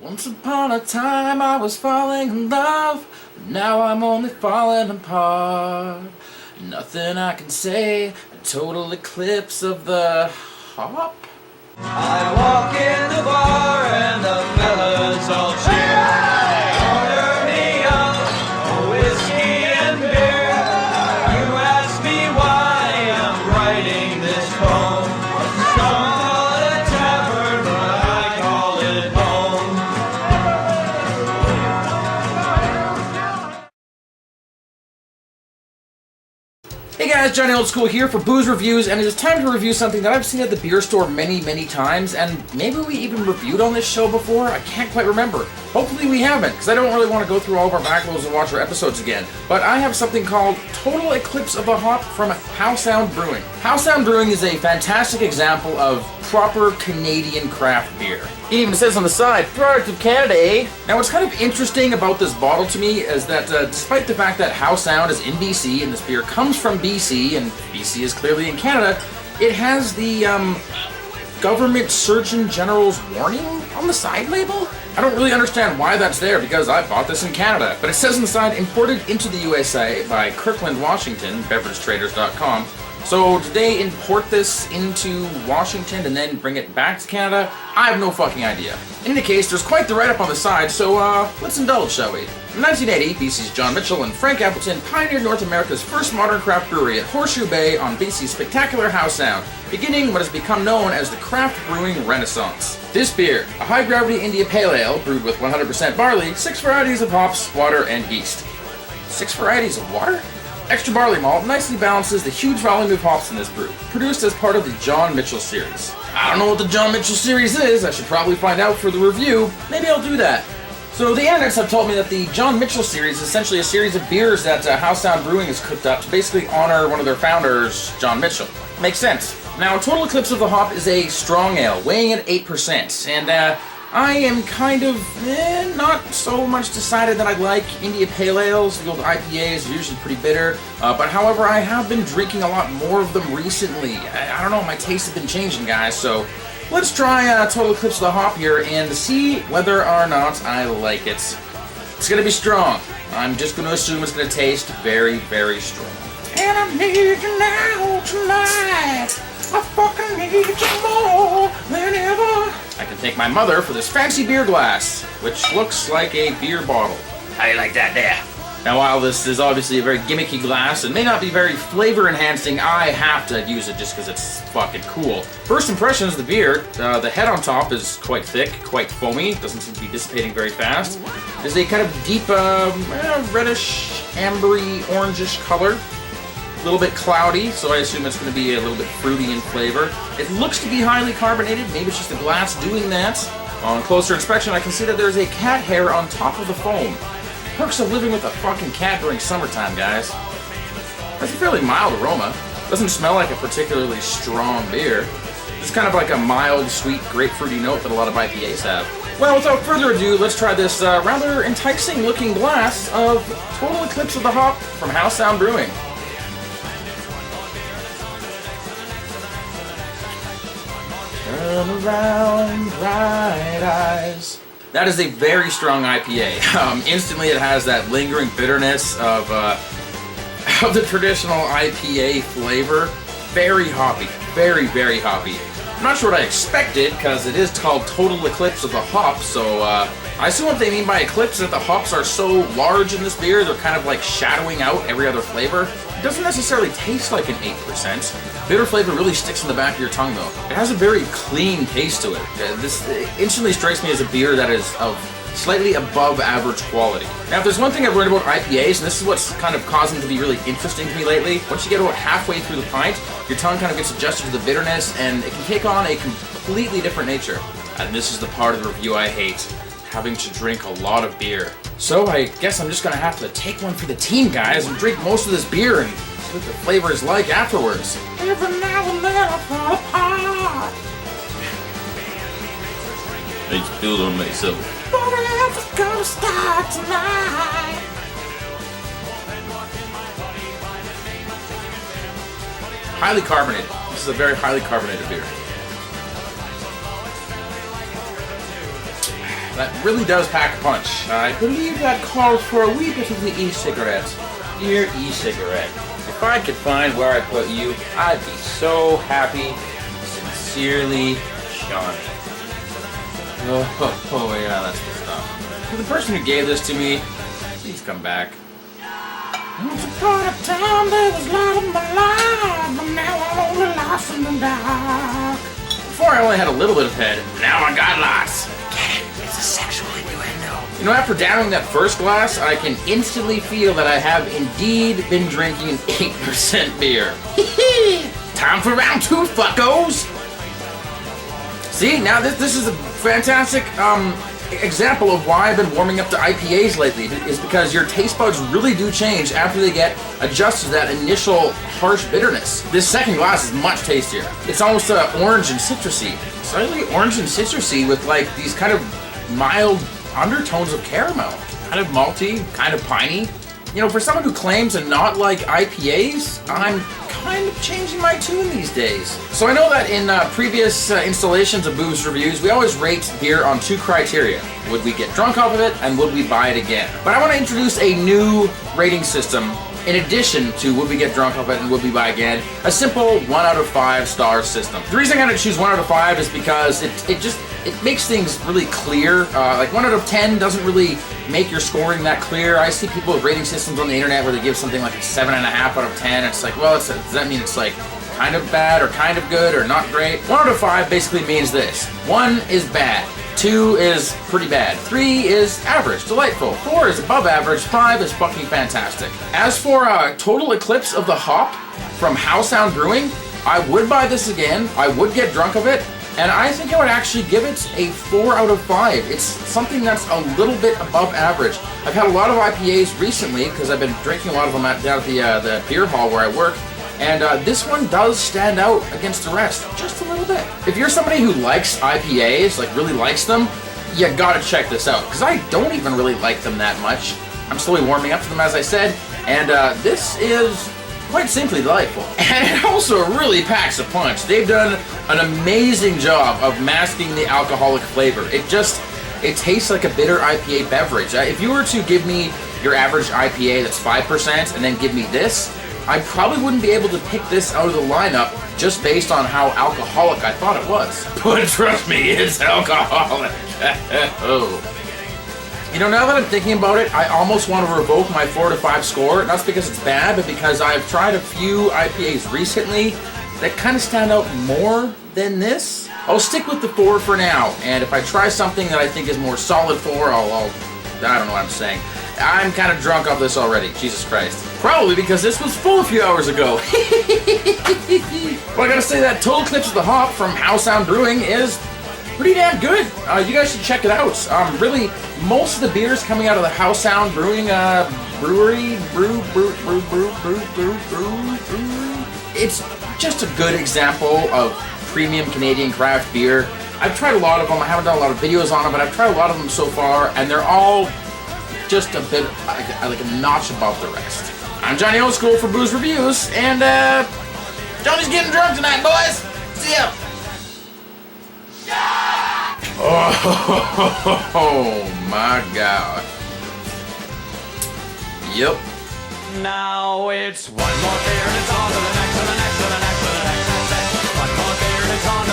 Once upon a time I was falling in love, but now I'm only falling apart. Nothing I can say, a total eclipse of the hop. I walk in the bar and the fellas all cheer. Order me up a whiskey and beer. You ask me why I'm writing this poem. Some call it a tavern, but I call it home. Hey guys, Johnny Oldschool here for Booze Reviews, and it is time to review something that I've seen at the beer store many times, and maybe we even reviewed on this show before. I can't quite remember. Hopefully we haven't, because I don't really want to go through all of our backlogs and watch our episodes again. But I have something called Total Eclipse of the Hop from Howe Sound Brewing. Howe Sound Brewing is a fantastic example of proper Canadian craft beer. It even says on the side, product of Canada, eh? Now what's kind of interesting about this bottle to me is that despite the fact that Howe Sound is in BC and this beer comes from BC, and BC is clearly in Canada, it has the Government Surgeon General's warning on the side label? I don't really understand why that's there because I bought this in Canada, but it says on the side, imported into the USA by Kirkland, Washington, beveragetraders.com. So did they import this into Washington and then bring it back to Canada? I have no fucking idea. In any case, there's quite the write-up on the side, so let's indulge, shall we? In 1980, BC's John Mitchell and Frank Appleton pioneered North America's first modern craft brewery at Horseshoe Bay on BC's spectacular Howe Sound, beginning what has become known as the craft brewing renaissance. This beer, a high-gravity India Pale Ale brewed with 100% barley, 6 varieties of hops, water, and yeast. 6 varieties of water? Extra barley malt nicely balances the huge volume of hops in this brew, produced as part of the John Mitchell series. I don't know what the John Mitchell series is, I should probably find out for the review. Maybe I'll do that. So the internets have told me that the John Mitchell series is essentially a series of beers that Howe Sound Brewing has cooked up to basically honor one of their founders, John Mitchell. Makes sense. Now, Total Eclipse of the Hop is a strong ale, weighing at 8%, and I am kind of not so much decided that I like India Pale Ales. The old IPAs are usually pretty bitter, but however, I have been drinking a lot more of them recently. I don't know, my taste has been changing, guys, so let's try Total Eclipse of the Hop here and see whether or not I like it. It's gonna be strong. I'm just gonna assume it's gonna taste very strong. And I need you now, tonight. I fucking need you more than ever. I can thank my mother for this fancy beer glass, which looks like a beer bottle. How you like that there? Now, while this is obviously a very gimmicky glass and may not be very flavor enhancing, I have to use it just because it's fucking cool. First impressions, the beer, the head on top is quite thick, quite foamy, doesn't seem to be dissipating very fast. There's a kind of deep, reddish, ambery, orangish color. A little bit cloudy, so I assume it's going to be a little bit fruity in flavor. It looks to be highly carbonated, maybe it's just the glass doing that. On closer inspection, I can see that there's a cat hair on top of the foam. Perks of living with a fucking cat during summertime, guys. That's a fairly mild aroma. Doesn't smell like a particularly strong beer. It's kind of like a mild, sweet, grapefruity note that a lot of IPAs have. Well, without further ado, let's try this rather enticing looking glass of Total Eclipse of the Hop from Howe Sound Brewing. Turn around, bright eyes. That is a very strong IPA. Instantly it has that lingering bitterness of the traditional IPA flavor. Very hoppy, very hoppy. I'm not sure what I expected, because it is called Total Eclipse of the Hop, so I assume what they mean by eclipse is that the hops are so large in this beer, they're kind of like shadowing out every other flavor. It doesn't necessarily taste like an 8%. Bitter flavor really sticks in the back of your tongue, though. It has a very clean taste to it. This instantly strikes me as a beer that is of slightly above average quality. Now, if there's one thing I've learned about IPAs, and this is what's kind of causing them to be really interesting to me lately, once you get about halfway through the pint, your tongue kind of gets adjusted to the bitterness, and it can take on a completely different nature. And this is the part of the review I hate, having to drink a lot of beer. So I guess I'm just gonna have to take one for the team, guys, and drink most of this beer and see what the flavor is like afterwards. Every now and then I fall apart. I just build on myself. Forever's gonna start tonight. Highly carbonated. This is a very highly carbonated beer. That really does pack a punch. I believe that calls for a wee bit of the e-cigarette. Dear e-cigarette, if I could find where I put you, I'd be so happy. Sincerely, Johnny. Oh yeah, that's the stuff. For the person who gave this to me, please come back. Once upon a time there was light in my life, but now I'm only lost in the dark. Before I only had a little bit of head, now I got lots. Get it? It's a sexual innuendo. You know, after downing that first glass, I can instantly feel that I have indeed been drinking an 8% beer. Time for round 2, fuckos! See, now this is a fantastic example of why I've been warming up to IPAs lately, is because your taste buds really do change after they get adjusted to that initial harsh bitterness. This second glass is much tastier. It's almost orange and citrusy. Slightly orange and citrusy with like these kind of mild undertones of caramel. Kind of malty, kind of piney. You know, for someone who claims to not like IPAs, I'm kind of changing my tune these days. So I know that in previous installations of Booze Reviews, we always rate beer on 2 criteria. Would we get drunk off of it, and would we buy it again? But I want to introduce a new rating system in addition to would we get drunk off it and would we buy again, a simple 1 out of 5 star system. The reason I'm going to choose 1 out of 5 is because it makes things really clear. Like 1 out of 10 doesn't really make your scoring that clear. I see people with rating systems on the internet where they give something like a 7.5 out of 10. It's like, well, does that mean it's like kind of bad or kind of good or not great? 1 out of 5 basically means this. 1 is bad. 2 is pretty bad. 3 is average, delightful. 4 is above average. 5 is fucking fantastic. As for total eclipse of the hop from Howe Sound Brewing, I would buy this again. I would get drunk of it. And I think I would actually give it a 4 out of 5. It's something that's a little bit above average. I've had a lot of IPAs recently because I've been drinking a lot of them down at the beer hall where I work. And this one does stand out against the rest, just a little bit. If you're somebody who likes IPAs, like really likes them, you gotta check this out. Because I don't even really like them that much. I'm slowly warming up to them, as I said. And this is quite simply delightful. And it also really packs a punch. They've done an amazing job of masking the alcoholic flavor. It tastes like a bitter IPA beverage. If you were to give me your average IPA that's 5% and then give me this, I probably wouldn't be able to pick this out of the lineup just based on how alcoholic I thought it was. But trust me, it's alcoholic. Oh. You know, now that I'm thinking about it, I almost want to revoke my 4 to 5 score. Not because it's bad, but because I've tried a few IPAs recently that kind of stand out more than this. I'll stick with the 4 for now, and if I try something that I think is more solid 4, I don't know what I'm saying. I'm kind of drunk off this already, Jesus Christ. Probably because this was full a few hours ago. Well, I gotta say that Total Eclipse of the Hop from Howe Sound Brewing is pretty damn good. You guys should check it out. Really, most of the beers coming out of the Howe Sound Brewing brewery, it's just a good example of premium Canadian craft beer. I've tried a lot of them. I haven't done a lot of videos on them, but I've tried a lot of them so far, and they're all just a bit like a notch above the rest. I'm Johnny Oldschool for Booze Reviews, and Johnny's getting drunk tonight, boys. See ya. Oh my God. Yep. Now it's one more beer and it's on to the next and the next and the next and the next. One more beer and it's on to